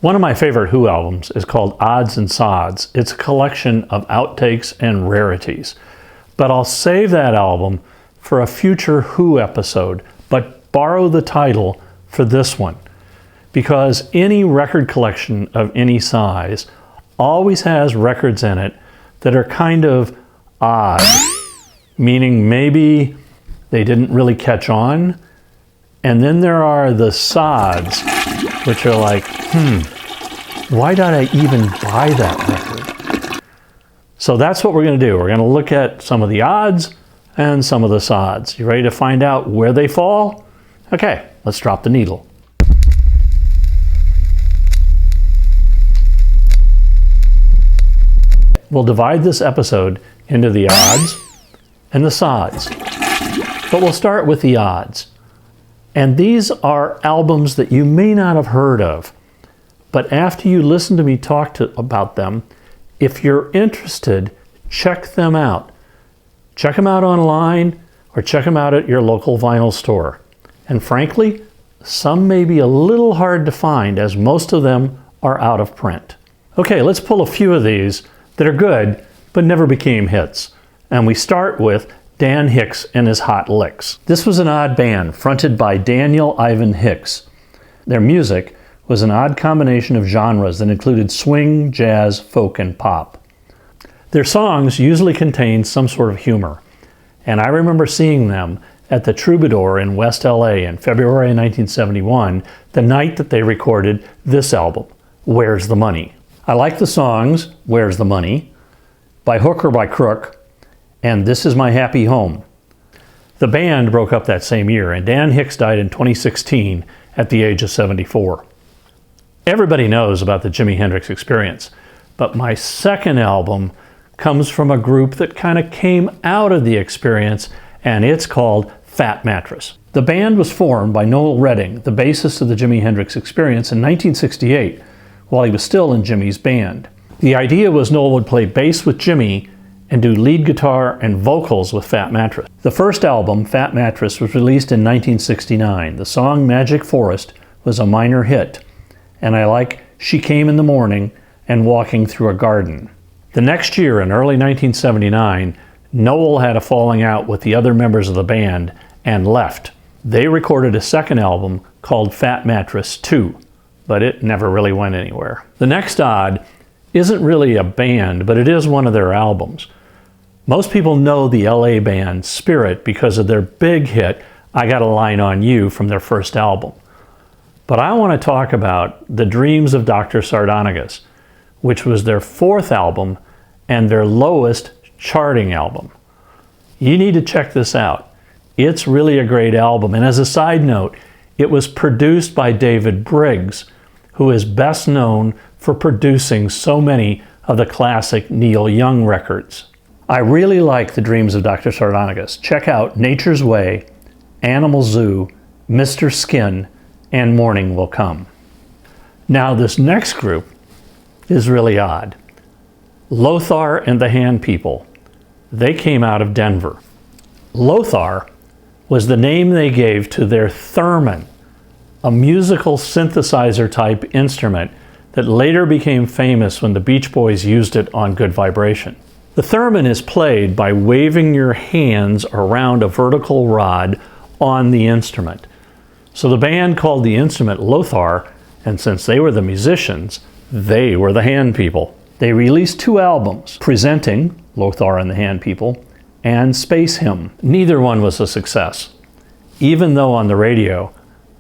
One of my favorite Who albums is called Odds and Sods. It's a collection of outtakes and rarities. But I'll save that album for a future Who episode, but borrow the title for this one. Because any record collection of any size always has records in it that are kind of odd, meaning maybe they didn't really catch on. And then there are the sods, which are like, why did I even buy that record? So that's what we're going to do. We're going to look at some of the odds and some of the sods. You ready to find out where they fall? Okay, let's drop the needle. We'll divide this episode into the odds and the sods. But we'll start with the odds. And these are albums that you may not have heard of. But after you listen to me talk about them, if you're interested, check them out. Check them out online or check them out at your local vinyl store. And frankly, some may be a little hard to find as most of them are out of print. Okay, let's pull a few of these that are good but never became hits. And we start with Dan Hicks and his Hot Licks. This was an odd band fronted by Daniel Ivan Hicks. Their music was an odd combination of genres that included swing, jazz, folk, and pop. Their songs usually contained some sort of humor, and I remember seeing them at the Troubadour in West LA in February 1971, the night that they recorded this album, Where's the Money? I like the songs Where's the Money, By Hook or By Crook, and This Is My Happy Home. The band broke up that same year, and Dan Hicks died in 2016 at the age of 74. Everybody knows about the Jimi Hendrix Experience, but my second album comes from a group that kind of came out of the Experience, and it's called Fat Mattress. The band was formed by Noel Redding, the bassist of the Jimi Hendrix Experience, in 1968, while he was still in Jimi's band. The idea was Noel would play bass with Jimi and do lead guitar and vocals with Fat Mattress. The first album, Fat Mattress, was released in 1969. The song Magic Forest was a minor hit, and I like She Came in the Morning and Walking Through a Garden. The next year, in early 1979, Noel had a falling out with the other members of the band and left. They recorded a second album called Fat Mattress 2, but it never really went anywhere. The next odd isn't really a band, but it is one of their albums. Most people know the LA band Spirit because of their big hit, I Got a Line on You, from their first album. But I want to talk about The Dreams of Dr. Sardonicus, which was their fourth album and their lowest charting album. You need to check this out. It's really a great album, and as a side note, it was produced by David Briggs, who is best known for producing so many of the classic Neil Young records. I really like The Dreams of Dr. Sardonicus. Check out Nature's Way, Animal Zoo, Mr. Skin, and Morning Will Come. Now this next group is really odd. Lothar and the Hand People. They came out of Denver. Lothar was the name they gave to their theremin, a musical synthesizer type instrument that later became famous when the Beach Boys used it on Good Vibration. The theremin is played by waving your hands around a vertical rod on the instrument. So the band called the instrument Lothar, and since they were the musicians, they were the Hand People. They released two albums, Presenting, Lothar and the Hand People, and Space Hymn. Neither one was a success, even though on the radio,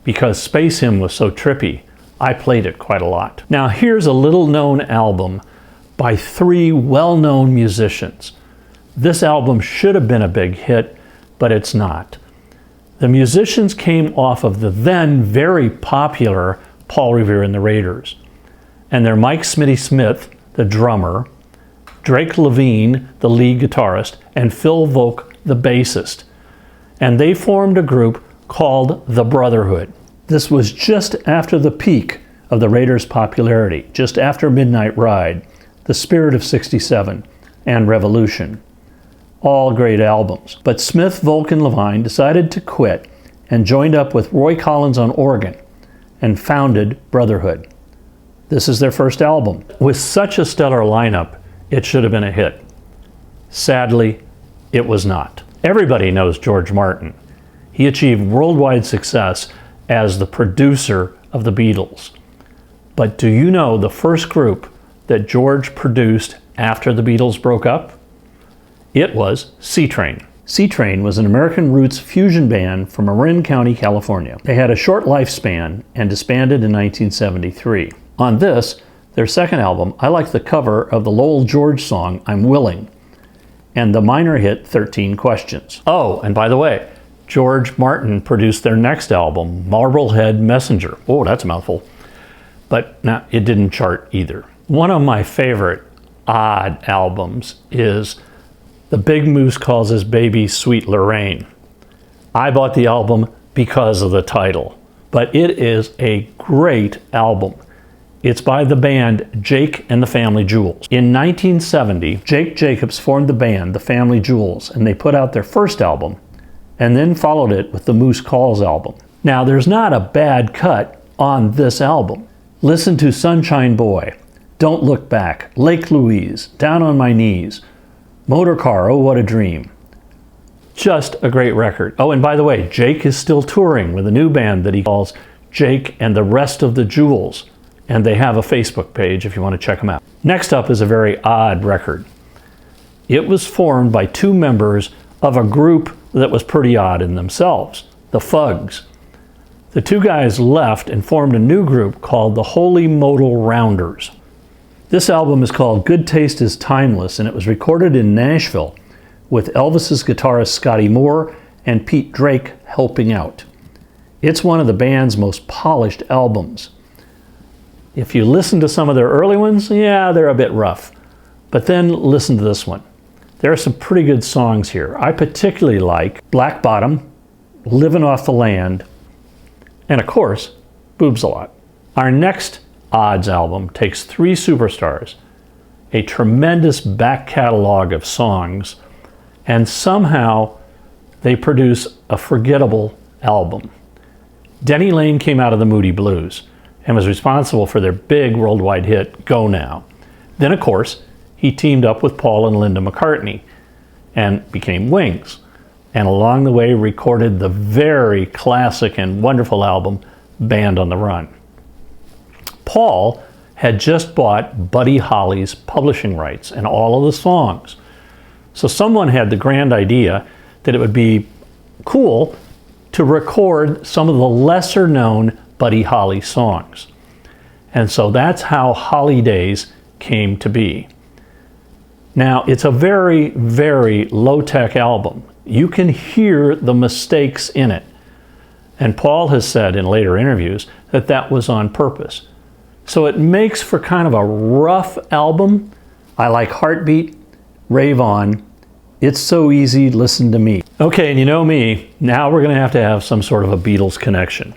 because Space Hymn was so trippy, I played it quite a lot. Now here's a little-known album by three well-known musicians. This album should have been a big hit, but it's not. The musicians came off of the then very popular Paul Revere and the Raiders, and they're Mike Smitty Smith, the drummer, Drake Levine, the lead guitarist, and Phil Volk, the bassist. And they formed a group called The Brotherhood. This was just after the peak of the Raiders' popularity, just after Midnight Ride, The Spirit of '67, and Revolution. All great albums. But Smith, Volk, and Levine decided to quit and joined up with Roy Collins on organ and founded Brotherhood. This is their first album. With such a stellar lineup, it should have been a hit. Sadly, it was not. Everybody knows George Martin. He achieved worldwide success as the producer of the Beatles. But do you know the first group that George produced after the Beatles broke up? It was C-Train. C-Train was an American roots fusion band from Marin County, California. They had a short lifespan and disbanded in 1973. On this, their second album, I like the cover of the Lowell George song, I'm Willing, and the minor hit 13 Questions. Oh, and by the way, George Martin produced their next album, Marblehead Messenger. Oh, that's a mouthful. But nah, it didn't chart either. One of my favorite odd albums is The Big Moose Calls His Baby Sweet Lorraine. I bought the album because of the title, but it is a great album. It's by the band Jake and the Family Jewels. In 1970, Jake Jacobs formed the band The Family Jewels, and they put out their first album, and then followed it with the Moose Calls album. Now, there's not a bad cut on this album. Listen to Sunshine Boy, Don't Look Back, Lake Louise, Down on My Knees, Motor Car, Oh What a Dream. Just a great record. Oh, and by the way, Jake is still touring with a new band that he calls Jake and the Rest of the Jewels, and they have a Facebook page if you want to check them out. Next up is a very odd record. It was formed by two members of a group that was pretty odd in themselves, the Fugs. The two guys left and formed a new group called the Holy Modal Rounders. This album is called Good Taste is Timeless, and it was recorded in Nashville with Elvis's guitarist Scotty Moore and Pete Drake helping out. It's one of the band's most polished albums. If you listen to some of their early ones, yeah, they're a bit rough. But then listen to this one. There are some pretty good songs here. I particularly like Black Bottom, Living Off the Land, and of course, Boobs a Lot. Our next Odds album takes three superstars, a tremendous back catalog of songs, and somehow they produce a forgettable album. Denny Lane came out of the Moody Blues and was responsible for their big worldwide hit, Go Now. Then, of course, he teamed up with Paul and Linda McCartney and became Wings, and along the way recorded the very classic and wonderful album, Band on the Run. Paul had just bought Buddy Holly's publishing rights and all of the songs. So someone had the grand idea that it would be cool to record some of the lesser known Buddy Holly songs. And so that's how Holidays came to be. Now, it's a very, very low-tech album. You can hear the mistakes in it. And Paul has said in later interviews that that was on purpose. So it makes for kind of a rough album. I like Heartbeat, Rave On, It's So Easy, Listen to Me. Okay, and you know me, now we're going to have some sort of a Beatles connection.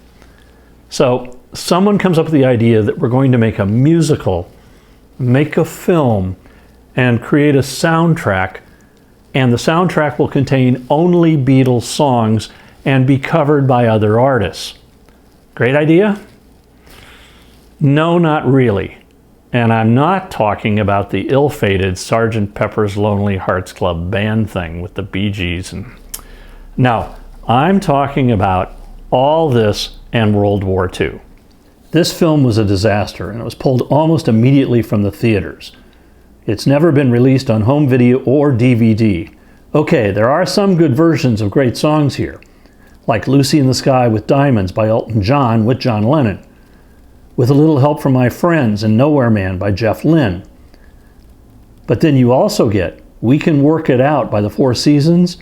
So someone comes up with the idea that we're going to make a musical, make a film, and create a soundtrack, and the soundtrack will contain only Beatles songs and be covered by other artists. Great idea? No, not really. And I'm not talking about the ill-fated Sgt. Pepper's Lonely Hearts Club Band thing with the Bee Gees. No, I'm talking about all this and World War II. This film was a disaster, and it was pulled almost immediately from the theaters. It's never been released on home video or DVD. Okay, there are some good versions of great songs here, like Lucy in the Sky with Diamonds by Elton John with John Lennon, With a Little Help from My Friends and Nowhere Man by Jeff Lynne. But then you also get We Can Work It Out by the Four Seasons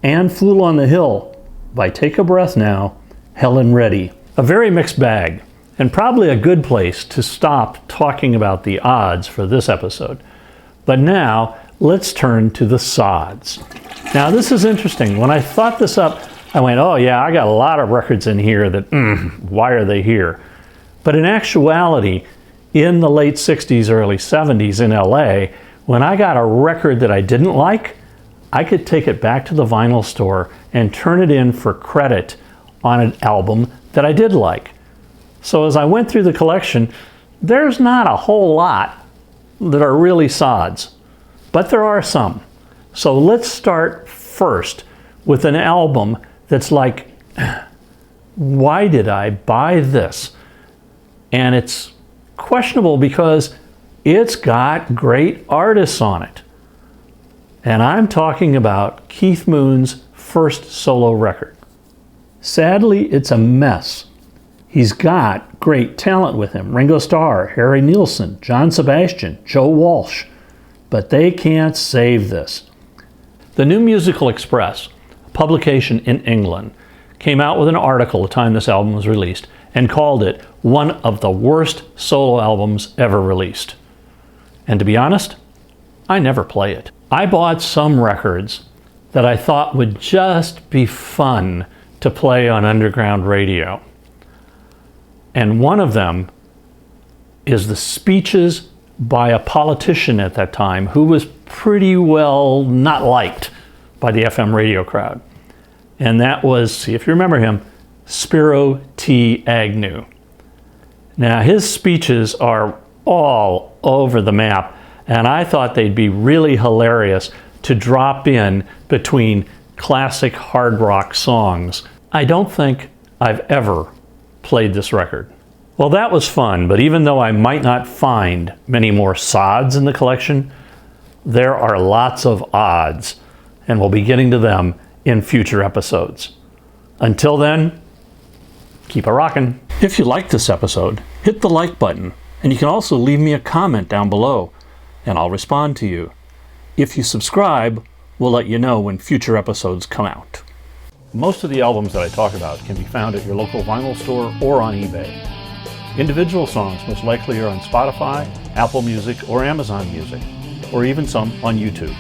and Fool on the Hill by Take a Breath Now, Helen Reddy. A very mixed bag, and probably a good place to stop talking about the odds for this episode. But now, let's turn to the Sods. Now, this is interesting. When I thought this up, I went, oh yeah, I got a lot of records in here that, why are they here? But in actuality, in the late 60s, early 70s in LA, when I got a record that I didn't like, I could take it back to the vinyl store and turn it in for credit on an album that I did like. So as I went through the collection, there's not a whole lot that are really sods, but there are some. So let's start first with an album that's like, why did I buy this? And it's questionable because it's got great artists on it. And I'm talking about Keith Moon's first solo record. Sadly, it's a mess. He's got great talent with him. Ringo Starr, Harry Nilsson, John Sebastian, Joe Walsh. But they can't save this. The New Musical Express, a publication in England, came out with an article the time this album was released and called it one of the worst solo albums ever released. And to be honest, I never play it. I bought some records that I thought would just be fun to play on underground radio. And one of them is the speeches by a politician at that time who was pretty well not liked by the FM radio crowd. And that was, see if you remember him, Spiro T. Agnew. Now his speeches are all over the map, and I thought they'd be really hilarious to drop in between classic hard rock songs. I don't think I've ever played this record. Well, that was fun, but even though I might not find many more sods in the collection, there are lots of odds, and we'll be getting to them in future episodes. Until then, keep it rockin'. If you liked this episode, hit the like button, and you can also leave me a comment down below, and I'll respond to you. If you subscribe, we'll let you know when future episodes come out. Most of the albums that I talk about can be found at your local vinyl store or on eBay. Individual songs most likely are on Spotify, Apple Music, or Amazon Music, or even some on YouTube.